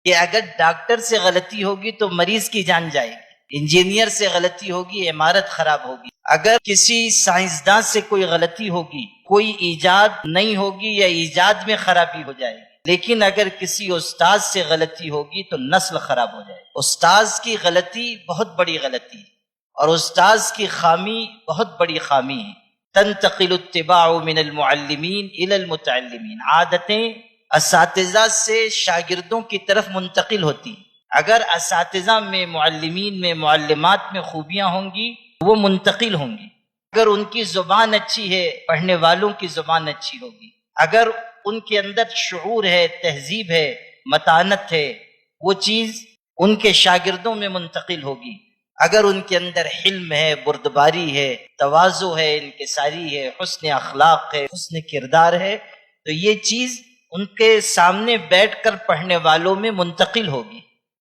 کہ اگر ڈاکٹر سے غلطی ہوگی تو مریض کی جان جائے گی، انجینئر سے غلطی ہوگی عمارت خراب ہوگی، اگر کسی سائنسداں سے کوئی غلطی ہوگی کوئی ایجاد نہیں ہوگی یا ایجاد میں خرابی ہو جائے گی، لیکن اگر کسی استاد سے غلطی ہوگی تو نسل خراب ہو جائے گی۔ استاذ کی غلطی بہت بڑی غلطی ہے اور استاذ کی خامی بہت بڑی خامی ہے۔ تنتقل الطباع من المعلمین الی المتعلمین، عادتیں اساتذہ سے شاگردوں کی طرف منتقل ہوتی ہیں۔ اگر اساتذہ میں، معلمین میں، معلمات میں خوبیاں ہوں گی وہ منتقل ہوں گی۔ اگر ان کی زبان اچھی ہے پڑھنے والوں کی زبان اچھی ہوگی، اگر ان کے اندر شعور ہے، تہذیب ہے، متانت ہے، وہ چیز ان کے شاگردوں میں منتقل ہوگی۔ اگر ان کے اندر حلم ہے، بردباری ہے، تواضع ہے، انکساری ہے، حسن اخلاق ہے، حسن کردار ہے، تو یہ چیز ان کے سامنے بیٹھ کر پڑھنے والوں میں منتقل ہوگی۔